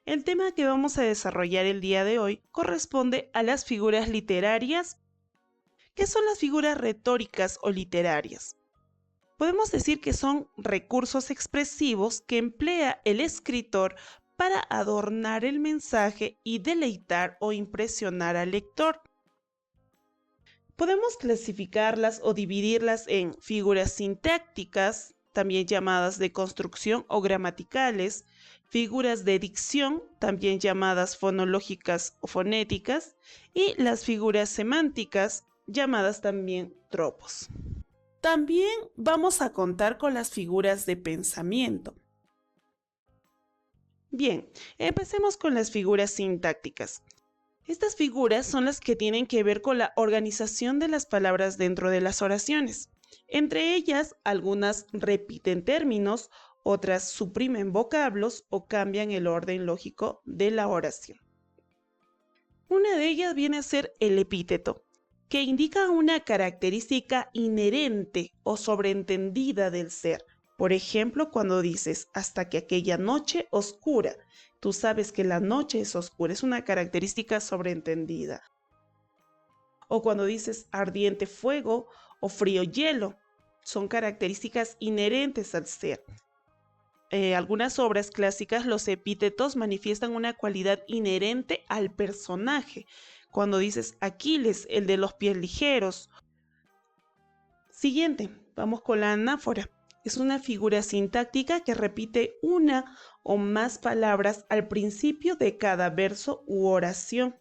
El tema que vamos a desarrollar el día de hoy corresponde a las figuras literarias. ¿Qué son las figuras retóricas o literarias? Podemos decir que son recursos expresivos que emplea el escritor para adornar el mensaje y deleitar o impresionar al lector. Podemos clasificarlas o dividirlas en figuras sintácticas, también llamadas de construcción o gramaticales, figuras de dicción, también llamadas fonológicas o fonéticas, y las figuras semánticas, llamadas también tropos. También vamos a contar con las figuras de pensamiento. Bien, empecemos con las figuras sintácticas. Estas figuras son las que tienen que ver con la organización de las palabras dentro de las oraciones. Entre ellas, algunas repiten términos, otras suprimen vocablos o cambian el orden lógico de la oración. Una de ellas viene a ser el epíteto, que indica una característica inherente o sobreentendida del ser. Por ejemplo, cuando dices hasta que aquella noche oscura, tú sabes que la noche es oscura, es una característica sobreentendida. O cuando dices ardiente fuego o frío hielo, son características inherentes al ser. Algunas obras clásicas, los epítetos manifiestan una cualidad inherente al personaje. Cuando dices Aquiles, el de los pies ligeros. Siguiente, vamos con la anáfora. Es una figura sintáctica que repite una o más palabras al principio de cada verso u oración.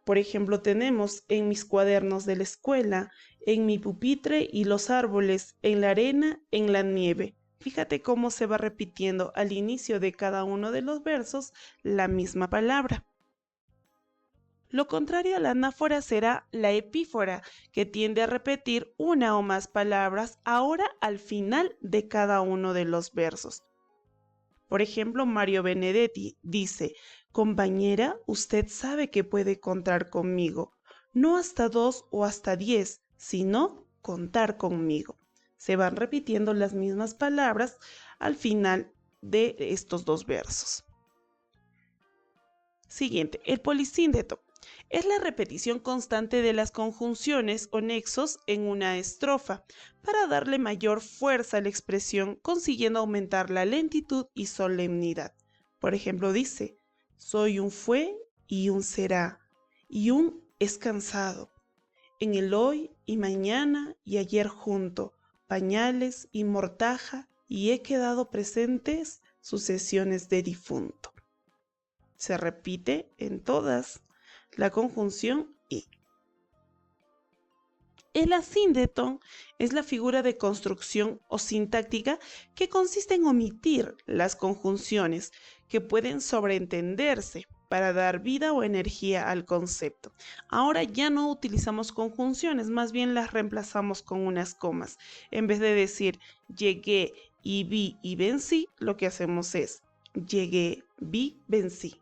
Por ejemplo, tenemos en mis cuadernos de la escuela, en mi pupitre y los árboles, en la arena, en la nieve. Fíjate cómo se va repitiendo al inicio de cada uno de los versos la misma palabra. Lo contrario a la anáfora será la epífora, que tiende a repetir una o más palabras ahora al final de cada uno de los versos. Por ejemplo, Mario Benedetti dice: compañera, usted sabe que puede contar conmigo, no hasta 2 o hasta 10, sino contar conmigo. Se van repitiendo las mismas palabras al final de estos dos versos. Siguiente, el polisíndeto. Es la repetición constante de las conjunciones o nexos en una estrofa para darle mayor fuerza a la expresión, consiguiendo aumentar la lentitud y solemnidad. Por ejemplo, dice: soy un fue y un será, y un es cansado, en el hoy y mañana y ayer junto, pañales y mortaja, y he quedado presentes sucesiones de difunto. Se repite en todas la conjunción y. El asíndeto es la figura de construcción o sintáctica que consiste en omitir las conjunciones que pueden sobreentenderse para dar vida o energía al concepto. Ahora ya no utilizamos conjunciones, más bien las reemplazamos con unas comas. En vez de decir llegué y vi y vencí, lo que hacemos es llegué, vi, vencí.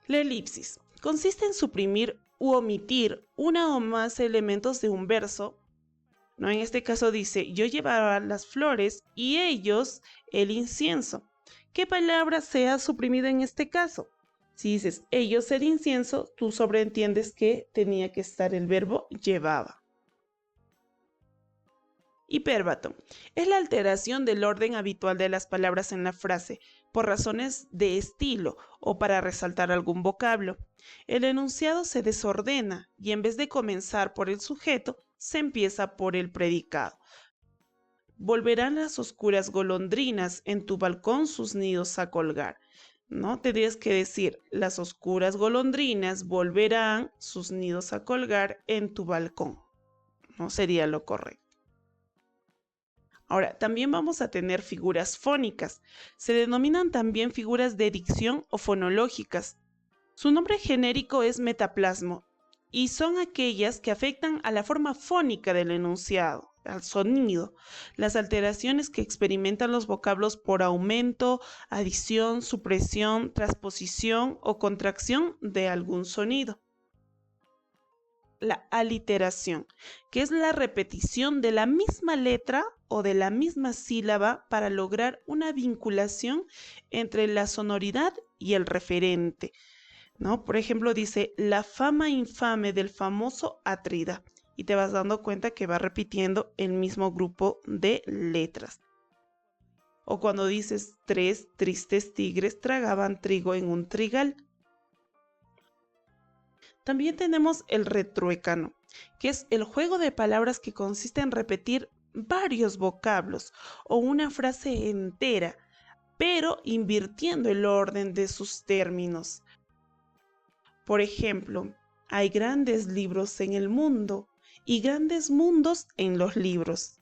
La elipsis consiste en suprimir u omitir una o más elementos de un verso, ¿no? En este caso dice: yo llevaba las flores y ellos el incienso. ¿Qué palabra se ha suprimido en este caso? Si dices ellos el incienso, tú sobreentiendes que tenía que estar el verbo llevaba. Hipérbato es la alteración del orden habitual de las palabras en la frase por razones de estilo o para resaltar algún vocablo. El enunciado se desordena y en vez de comenzar por el sujeto, se empieza por el predicado. Volverán las oscuras golondrinas en tu balcón sus nidos a colgar. ¿No? Tendrías que decir: las oscuras golondrinas volverán sus nidos a colgar en tu balcón. No sería lo correcto. Ahora, también vamos a tener figuras fónicas. Se denominan también figuras de dicción o fonológicas. Su nombre genérico es metaplasmo y son aquellas que afectan a la forma fónica del enunciado, al sonido, las alteraciones que experimentan los vocablos por aumento, adición, supresión, transposición o contracción de algún sonido. la aliteración, que es la repetición de la misma letra o de la misma sílaba para lograr una vinculación entre la sonoridad y el referente, ¿no? Por ejemplo, dice la fama infame del famoso Atrida y te vas dando cuenta que va repitiendo el mismo grupo de letras. O cuando dices 3 tristes tigres tragaban trigo en un trigal. También tenemos el retruécano, que es el juego de palabras que consiste en repetir varios vocablos o una frase entera, pero invirtiendo el orden de sus términos. Por ejemplo, hay grandes libros en el mundo y grandes mundos en los libros.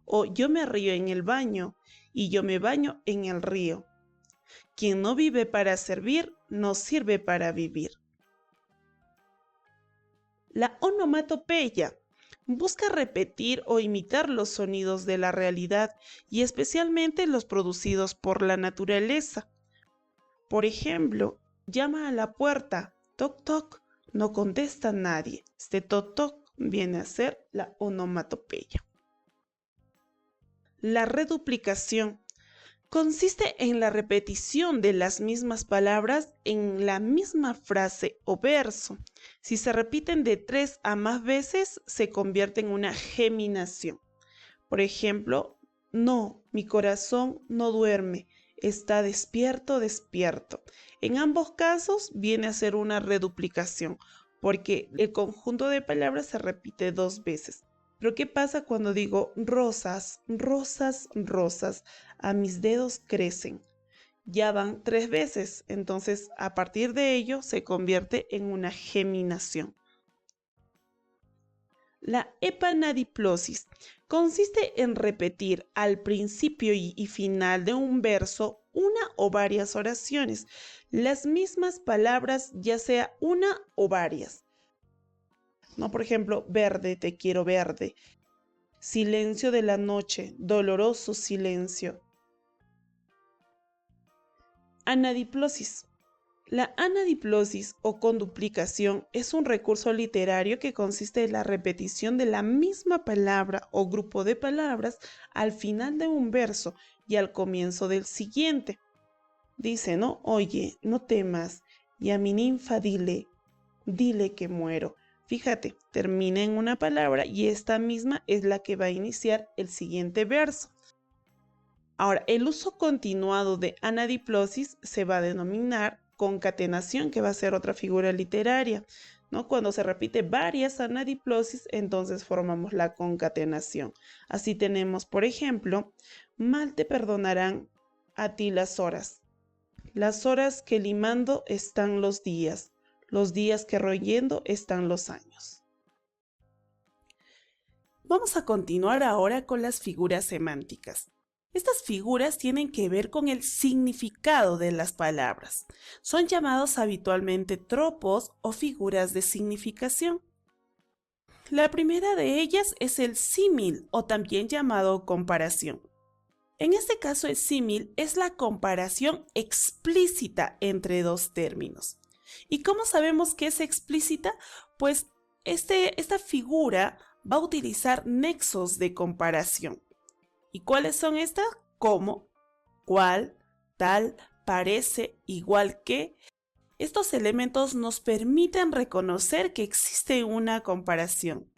O yo me río en el baño y yo me baño en el río. Quien no vive para servir, no sirve para vivir. La onomatopeya busca repetir o imitar los sonidos de la realidad y especialmente los producidos por la naturaleza. Por ejemplo, llama a la puerta, toc toc, no contesta nadie. Este toc toc viene a ser la onomatopeya. La reduplicación consiste en la repetición de las mismas palabras en la misma frase o verso. Si se repiten de 3 a más veces, se convierte en una geminación. Por ejemplo, no, mi corazón no duerme, está despierto, despierto. En ambos casos viene a ser una reduplicación, porque el conjunto de palabras se repite 2 veces. Pero ¿qué pasa cuando digo rosas, rosas, rosas? A mis dedos crecen. Ya van 3 veces, entonces a partir de ello se convierte en una geminación. La epanadiplosis consiste en repetir al principio y final de un verso una o varias oraciones, las mismas palabras, ya sea una o varias. ¿No? Por ejemplo, verde, te quiero verde. Silencio de la noche, doloroso silencio. Anadiplosis. La anadiplosis o conduplicación es un recurso literario que consiste en la repetición de la misma palabra o grupo de palabras al final de un verso y al comienzo del siguiente. Dice, ¿no? Oye, no temas, y a mi ninfa dile, dile que muero. Fíjate, termina en una palabra y esta misma es la que va a iniciar el siguiente verso. Ahora, el uso continuado de anadiplosis se va a denominar concatenación, que va a ser otra figura literaria, ¿no? Cuando se repite varias anadiplosis, entonces formamos la concatenación. Así tenemos, por ejemplo, mal te perdonarán a ti las horas que limando están los días que royendo están los años. Vamos a continuar ahora con las figuras semánticas. Estas figuras tienen que ver con el significado de las palabras. Son llamados habitualmente tropos o figuras de significación. La primera de ellas es el símil o también llamado comparación. En este caso, el símil es la comparación explícita entre dos términos. ¿Y cómo sabemos que es explícita? Pues esta figura va a utilizar nexos de comparación. ¿Y cuáles son estas? Como, cual, tal, parece, igual que. Estos elementos nos permiten reconocer que existe una comparación,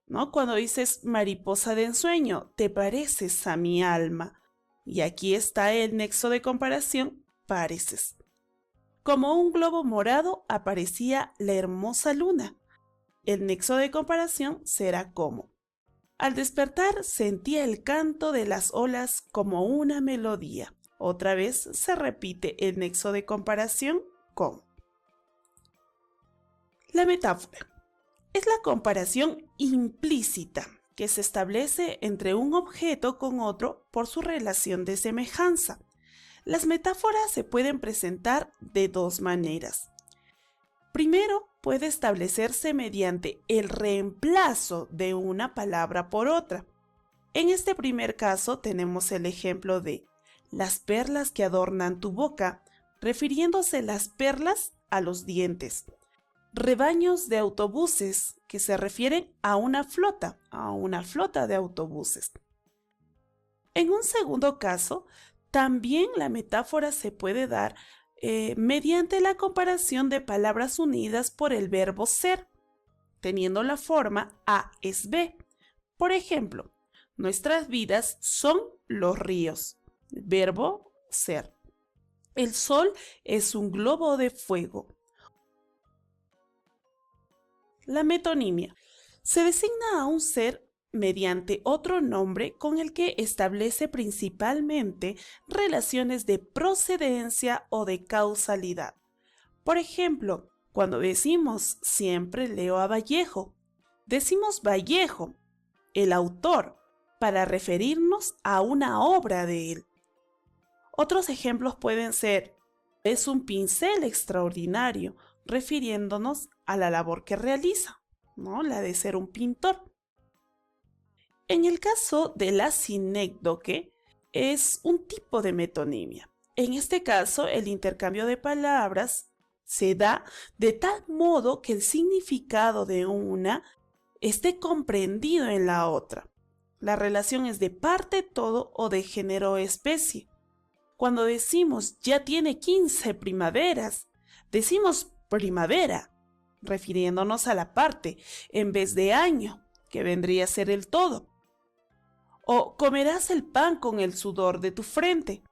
¿no? Cuando dices mariposa de ensueño, te pareces a mi alma. Y aquí está el nexo de comparación, pareces. Como un globo morado aparecía la hermosa luna. El nexo de comparación será como. Al despertar sentía el canto de las olas como una melodía. Otra vez se repite el nexo de comparación con. La metáfora es la comparación implícita que se establece entre un objeto con otro por su relación de semejanza. Las metáforas se pueden presentar de dos maneras. Primero, puede establecerse mediante el reemplazo de una palabra por otra. En este primer caso tenemos el ejemplo de las perlas que adornan tu boca, refiriéndose las perlas a los dientes. rebaños de autobuses, que se refieren a una flota de autobuses. En un segundo caso, también la metáfora se puede dar mediante la comparación de palabras unidas por el verbo ser, teniendo la forma A es B. Por ejemplo, nuestras vidas son los ríos. Verbo ser. El sol es un globo de fuego. La metonimia. Se designa a un ser mediante otro nombre con el que establece principalmente relaciones de procedencia o de causalidad. Por ejemplo, cuando decimos siempre leo a Vallejo, decimos Vallejo, el autor, para referirnos a una obra de él. Otros ejemplos pueden ser, es un pincel extraordinario, refiriéndonos a la labor que realiza, ¿no? La de ser un pintor. En el caso de la sinécdoque, es un tipo de metonimia. En este caso, el intercambio de palabras se da de tal modo que el significado de una esté comprendido en la otra. La relación es de parte todo o de género especie. Cuando decimos ya tiene 15 primaveras, decimos primavera, refiriéndonos a la parte en vez de año, que vendría a ser el todo. O comerás el pan con el sudor de tu frente.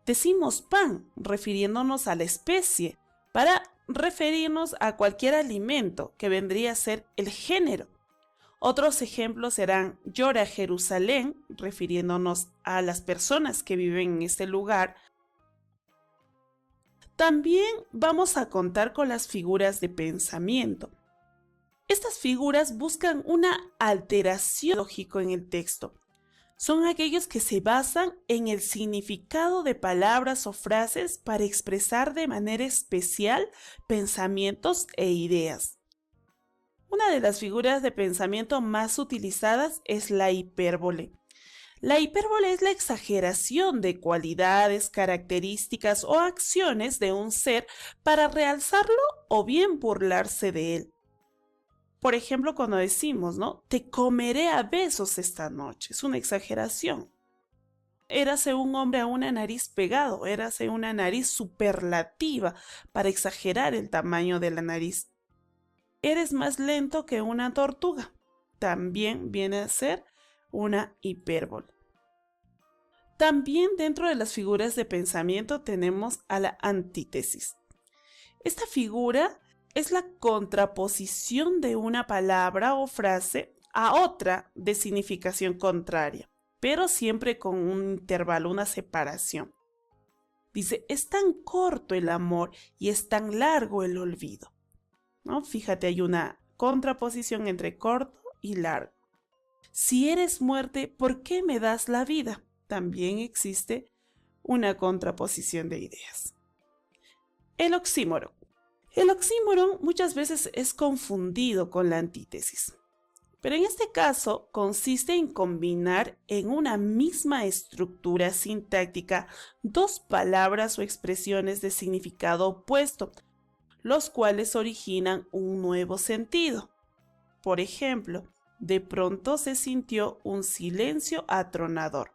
Decimos pan, refiriéndonos a la especie, para referirnos a cualquier alimento, que vendría a ser el género. Otros ejemplos serán llora Jerusalén, refiriéndonos a las personas que viven en este lugar. También vamos a contar con las figuras de pensamiento. Estas figuras buscan una alteración lógica en el texto. Son aquellos que se basan en el significado de palabras o frases para expresar de manera especial pensamientos e ideas. Una de las figuras de pensamiento más utilizadas es la hipérbole. La hipérbole es la exageración de cualidades, características o acciones de un ser para realzarlo o bien burlarse de él. Por ejemplo, cuando decimos, ¿no? Te comeré a besos esta noche. Es una exageración. Érase un hombre a una nariz pegado, érase una nariz superlativa para exagerar el tamaño de la nariz. Eres más lento que una tortuga. También viene a ser una hipérbole. También dentro de las figuras de pensamiento tenemos a la antítesis. Esta figura es la contraposición de una palabra o frase a otra de significación contraria, pero siempre con un intervalo, una separación. Dice, es tan corto el amor y es tan largo el olvido, ¿no? Fíjate, hay una contraposición entre corto y largo. Si eres muerte, ¿por qué me das la vida? También existe una contraposición de ideas. El oxímoron. El oxímoron muchas veces es confundido con la antítesis, pero en este caso consiste en combinar en una misma estructura sintáctica dos palabras o expresiones de significado opuesto, los cuales originan un nuevo sentido. Por ejemplo, de pronto se sintió un silencio atronador.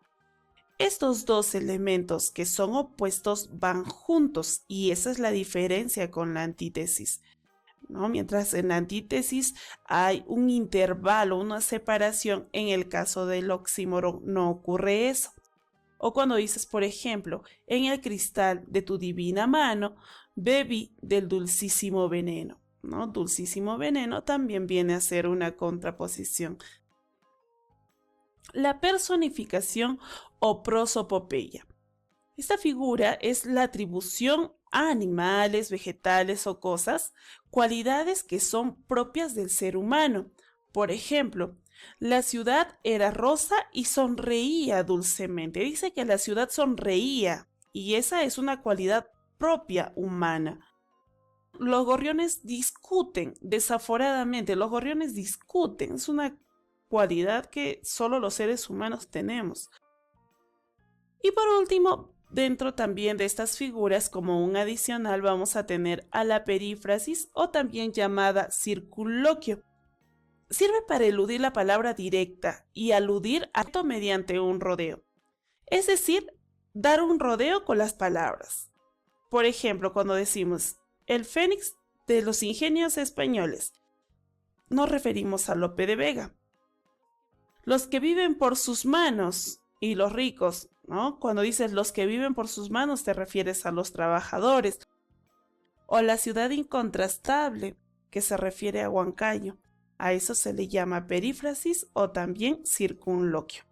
Estos dos elementos que son opuestos van juntos y esa es la diferencia con la antítesis, ¿no? Mientras en la antítesis hay un intervalo, una separación, en el caso del oxímoron no ocurre eso. O cuando dices, por ejemplo, en el cristal de tu divina mano, bebí del dulcísimo veneno, ¿no? Dulcísimo veneno también viene a ser una contraposición. La personificación o prosopopeya. Esta figura es la atribución a animales, vegetales o cosas, cualidades que son propias del ser humano. Por ejemplo, la ciudad era rosa y sonreía dulcemente. Dice que la ciudad sonreía y esa es una cualidad propia humana. Los gorriones discuten desaforadamente, los gorriones discuten, es una cualidad que solo los seres humanos tenemos. Y por último, Dentro también de estas figuras, como un adicional, vamos a tener a la perífrasis o también llamada circunloquio. Sirve para eludir la palabra directa y aludir a esto mediante un rodeo. Es decir, dar un rodeo con las palabras. Por ejemplo, cuando decimos el Fénix de los ingenios españoles, nos referimos a Lope de Vega. Los que viven por sus manos y los ricos, ¿no? Cuando dices los que viven por sus manos te refieres a los trabajadores. O la ciudad incontrastable, que se refiere a Huancayo. A eso se le llama perífrasis o también circunloquio.